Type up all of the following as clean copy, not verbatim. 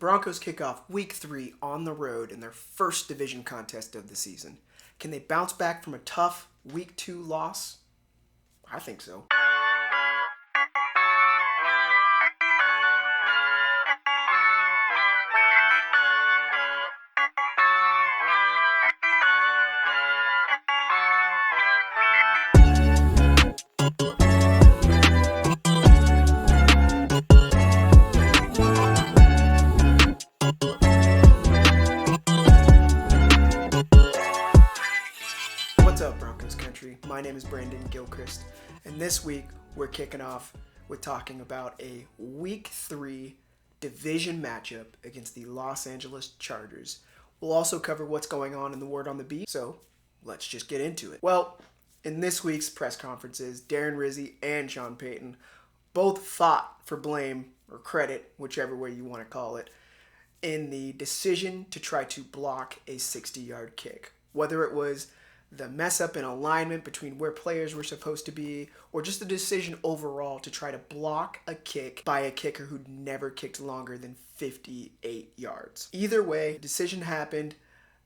Broncos kick off Week 3 on the road in their first division contest of the season. Can they bounce back from a tough Week 2 loss? I think so. What's up, Broncos country? My name is Brandon Gilchrist, and this week we're kicking off with talking about a Week 3 division matchup against the Los Angeles Chargers. We'll also cover what's going on in the word on the beat, so let's just get into it. Well, in this week's press conferences, Darren Rizzi and Sean Payton both fought for blame or credit, whichever way you want to call it, in the decision to try to block a 60-yard kick. Whether it was the mess up in alignment between where players were supposed to be, or just the decision overall to try to block a kick by a kicker who'd never kicked longer than 58 yards. Either way, the decision happened,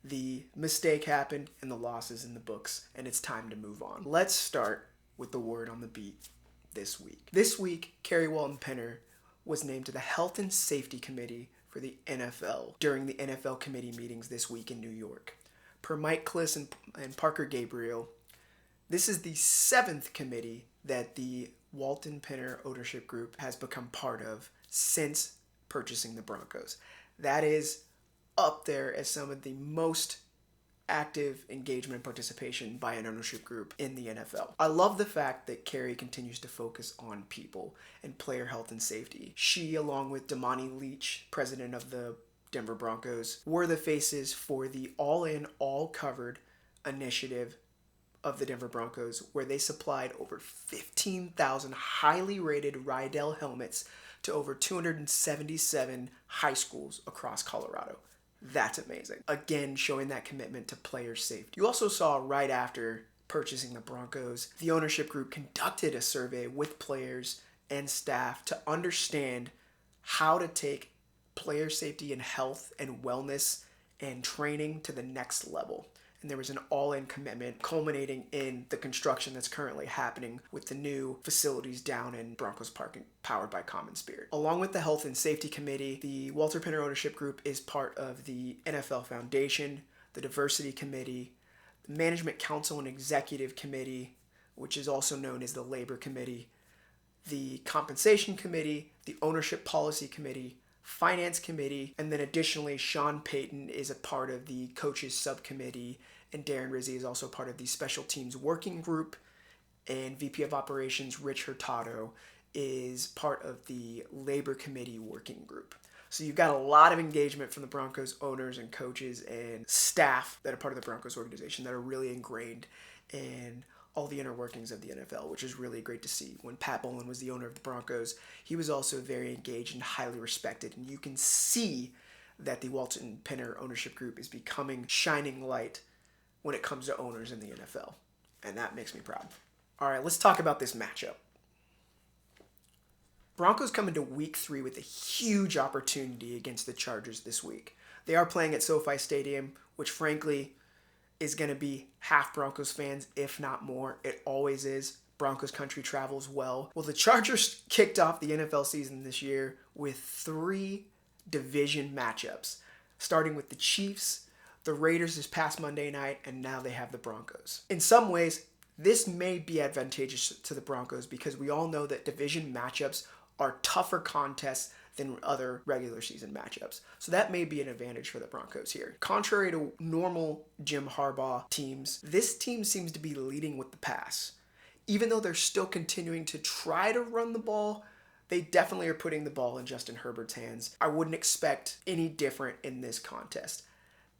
the mistake happened, and the loss is in the books, and it's time to move on. Let's start with the word on the beat this week. This week, Carrie Walton-Penner was named to the Health and Safety Committee for the NFL during the NFL committee meetings this week in New York. Per Mike Kliss and Parker Gabriel, this is the 7th committee that the Walton-Penner Ownership Group has become part of since purchasing the Broncos. That is up there as some of the most active engagement and participation by an ownership group in the NFL. I love the fact that Carrie continues to focus on people and player health and safety. She, along with Damani Leach, president of the Denver Broncos, were the faces for the all-in, all-covered initiative of the Denver Broncos, where they supplied over 15,000 highly rated Rydell helmets to over 277 high schools across Colorado. That's amazing. Again, showing that commitment to player safety. You also saw right after purchasing the Broncos, the ownership group conducted a survey with players and staff to understand how to take player safety and health and wellness and training to the next level. And there was an all-in commitment culminating in the construction that's currently happening with the new facilities down in Broncos Park powered by Common Spirit. Along with the Health and Safety Committee, the Walton-Penner Ownership Group is part of the NFL Foundation, the Diversity Committee, the Management Council and Executive Committee, which is also known as the Labor Committee, the Compensation Committee, the Ownership Policy Committee, Finance Committee, and then additionally Sean Payton is a part of the Coaches Subcommittee, and Darren Rizzi is also part of the Special Teams Working Group, and VP of Operations Rich Hurtado is part of the Labor Committee Working Group. So you've got a lot of engagement from the Broncos owners and coaches and staff that are part of the Broncos organization that are really ingrained in all the inner workings of the NFL, which is really great to see. When Pat Bowlen was the owner of the Broncos, he was also very engaged and highly respected. And you can see that the Walton-Penner Ownership Group is becoming shining light when it comes to owners in the NFL. And that makes me proud. All right, let's talk about this matchup. Broncos come into Week 3 with a huge opportunity against the Chargers this week. They are playing at SoFi Stadium, which frankly is going to be half Broncos fans, if not more. It always is. Broncos country travels well. Well, the Chargers kicked off the NFL season this year with 3 division matchups, starting with the Chiefs, the Raiders this past Monday night, and now they have the Broncos. In some ways, this may be advantageous to the Broncos because we all know that division matchups are tougher contests than other regular season matchups. So that may be an advantage for the Broncos here. Contrary to normal Jim Harbaugh teams, this team seems to be leading with the pass. Even though they're still continuing to try to run the ball, they definitely are putting the ball in Justin Herbert's hands. I wouldn't expect any different in this contest.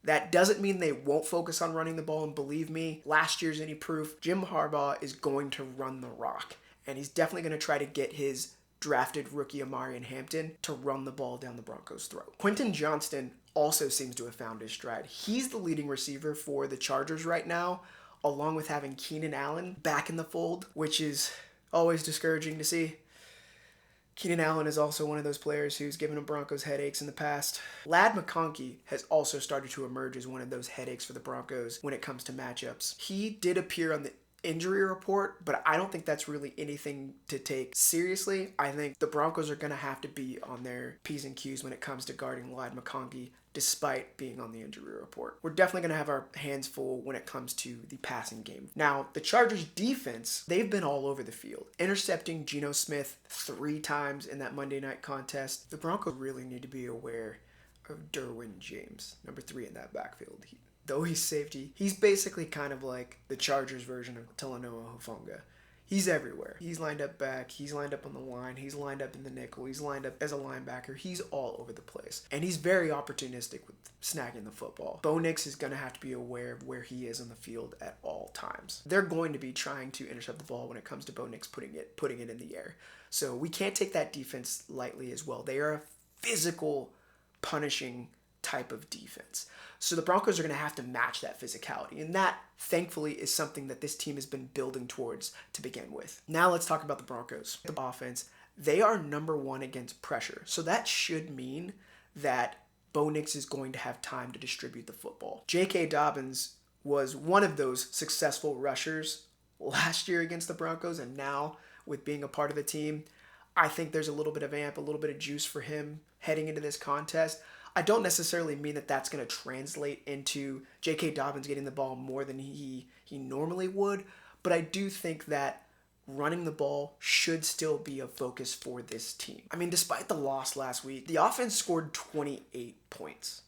That doesn't mean they won't focus on running the ball, and believe me, last year's any proof, Jim Harbaugh is going to run the rock, and he's definitely going to try to get his drafted rookie Amarian Hampton to run the ball down the Broncos' throat. Quentin Johnston also seems to have found his stride. He's the leading receiver for the Chargers right now, along with having Keenan Allen back in the fold, which is always discouraging to see. Keenan Allen is also one of those players who's given the Broncos headaches in the past. Ladd McConkey has also started to emerge as one of those headaches for the Broncos when it comes to matchups. He did appear on the injury report, but I don't think that's really anything to take seriously. I think the Broncos are going to have to be on their P's and Q's when it comes to guarding Ladd McConkey despite being on the injury report. We're definitely going to have our hands full when it comes to the passing game. Now, the Chargers defense, they've been all over the field, intercepting Geno Smith 3 times in that Monday night contest. The Broncos really need to be aware of Derwin James, number 3 in that backfield. Though he's safety, he's basically kind of like the Chargers version of Talanoa Hufanga. He's everywhere. He's lined up back. He's lined up on the line. He's lined up in the nickel. He's lined up as a linebacker. He's all over the place. And he's very opportunistic with snagging the football. Bo Nix is going to have to be aware of where he is on the field at all times. They're going to be trying to intercept the ball when it comes to Bo Nix putting it in the air. So we can't take that defense lightly as well. They are a physical, punishing type of defense. So the Broncos are going to have to match that physicality. And that, thankfully, is something that this team has been building towards to begin with. Now let's talk about the Broncos. The offense, they are number 1 against pressure. So that should mean that Bo Nix is going to have time to distribute the football. J.K. Dobbins was one of those successful rushers last year against the Broncos, and now with being a part of the team, I think there's a little bit of amp, a little bit of juice for him heading into this contest. I don't necessarily mean that that's going to translate into J.K. Dobbins getting the ball more than he normally would, but I do think that running the ball should still be a focus for this team. I mean, despite the loss last week, the offense scored 28 points.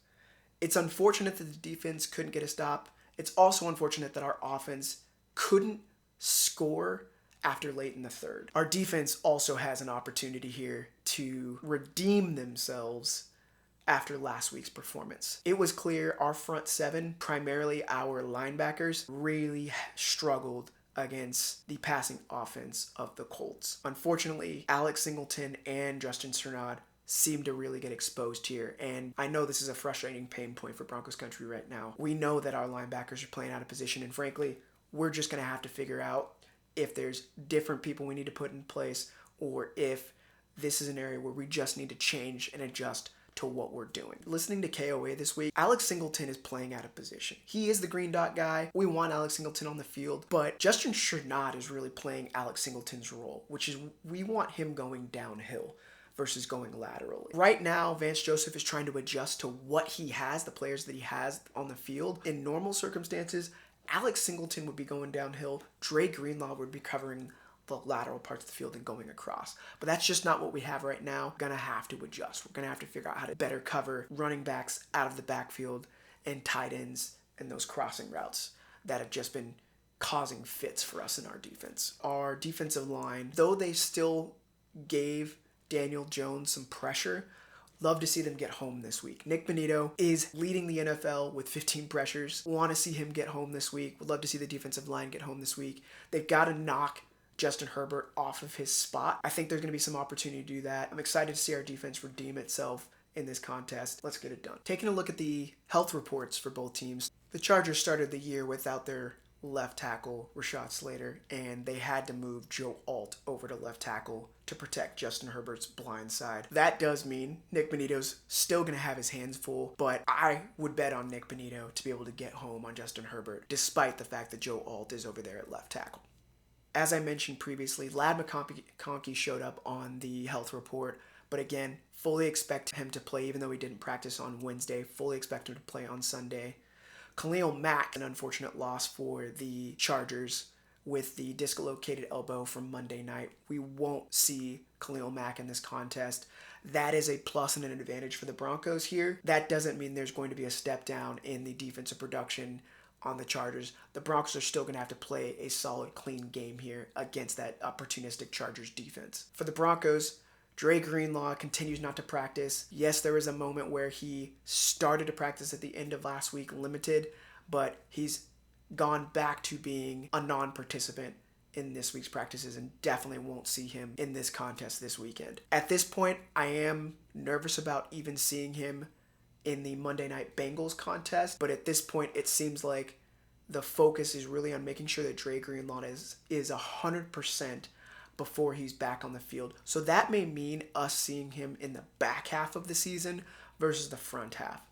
It's unfortunate that the defense couldn't get a stop. It's also unfortunate that our offense couldn't score after late in the third. Our defense also has an opportunity here to redeem themselves after last week's performance. It was clear our front 7, primarily our linebackers, really struggled against the passing offense of the Colts. Unfortunately, Alex Singleton and Justin Strnad seem to really get exposed here, and I know this is a frustrating pain point for Broncos country right now. We know that our linebackers are playing out of position, and frankly, we're just going to have to figure out if there's different people we need to put in place, or if this is an area where we just need to change and adjust to what we're doing. Listening to KOA this week, Alex Singleton is playing out of position. He is the green dot guy. We want Alex Singleton on the field, but Justin Strnad is really playing Alex Singleton's role, which is we want him going downhill versus going laterally. Right now, Vance Joseph is trying to adjust to what he has, the players that he has on the field. In normal circumstances, Alex Singleton would be going downhill. Dre Greenlaw would be covering the lateral parts of the field and going across. But that's just not what we have right now. We're going to have to adjust. We're going to have to figure out how to better cover running backs out of the backfield and tight ends and those crossing routes that have just been causing fits for us in our defense. Our defensive line, though they still gave Daniel Jones some pressure, love to see them get home this week. Nick Bonito is leading the NFL with 15 pressures. Want to see him get home this week. Would love to see the defensive line get home this week. They've got to knock Justin Herbert off of his spot. I think there's going to be some opportunity to do that. I'm excited to see our defense redeem itself in this contest. Let's get it done. Taking a look at the health reports for both teams, the Chargers started the year without their left tackle, Rashad Slater, and they had to move Joe Alt over to left tackle to protect Justin Herbert's blind side. That does mean Nick Bonito's still going to have his hands full, but I would bet on Nick Bonito to be able to get home on Justin Herbert, despite the fact that Joe Alt is over there at left tackle. As I mentioned previously, Ladd McConkey showed up on the health report, but again, fully expect him to play even though he didn't practice on Wednesday, fully expect him to play on Sunday. Khalil Mack, an unfortunate loss for the Chargers with the dislocated elbow from Monday night. We won't see Khalil Mack in this contest. That is a plus and an advantage for the Broncos here. That doesn't mean there's going to be a step down in the defensive production on the Chargers. The Broncos are still going to have to play a solid, clean game here against that opportunistic Chargers defense. For the Broncos, Dre Greenlaw continues not to practice. Yes, there was a moment where he started to practice at the end of last week, limited, but he's gone back to being a non-participant in this week's practices and definitely won't see him in this contest this weekend. At this point, I am nervous about even seeing him in the Monday Night Bengals contest, but at this point, it seems like the focus is really on making sure that Dre Greenlaw is 100% before he's back on the field. So that may mean us seeing him in the back half of the season versus the front half.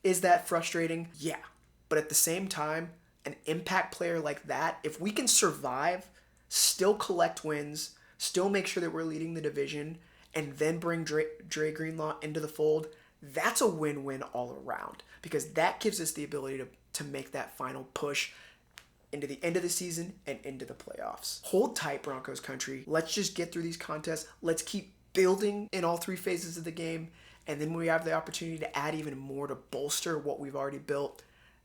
Is that frustrating? Yeah. But at the same time, an impact player like that, if we can survive, still collect wins, still make sure that we're leading the division, and then bring Dre Greenlaw into the fold, that's a win-win all around, because that gives us the ability to make that final push into the end of the season and into the playoffs. Hold tight, Broncos country. Let's just get through these contests. Let's keep building in all three phases of the game. And then when we have the opportunity to add even more to bolster what we've already built,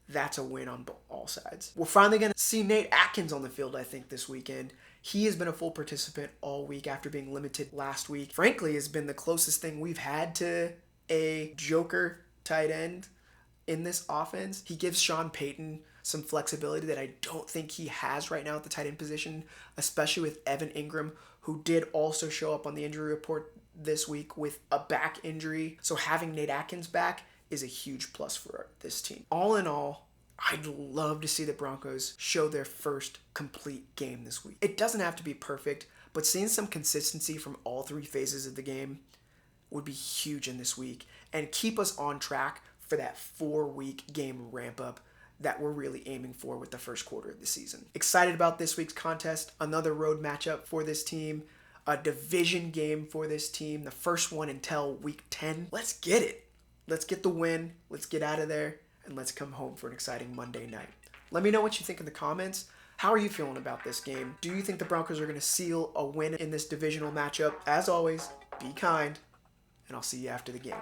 that's a win on all sides. We're finally going to see Nate Atkins on the field, I think, this weekend. He has been a full participant all week after being limited last week. Frankly, has been the closest thing we've had to a joker tight end in this offense. He gives Sean Payton some flexibility that I don't think he has right now at the tight end position, especially with Evan Ingram, who did also show up on the injury report this week with a back injury. So having Nate Atkins back is a huge plus for this team. All in all, I'd love to see the Broncos show their first complete game this week. It doesn't have to be perfect, but seeing some consistency from all three phases of the game would be huge in this week and keep us on track for that 4-week game ramp up that we're really aiming for with the first quarter of the season. Excited about this week's contest, another road matchup for this team, a division game for this team, the first one until week 10. Let's get it. Let's get the win, let's get out of there, and let's come home for an exciting Monday night. Let me know what you think in the comments. How are you feeling about this game? Do you think the Broncos are going to seal a win in this divisional matchup? As always, be kind, and I'll see you after the game.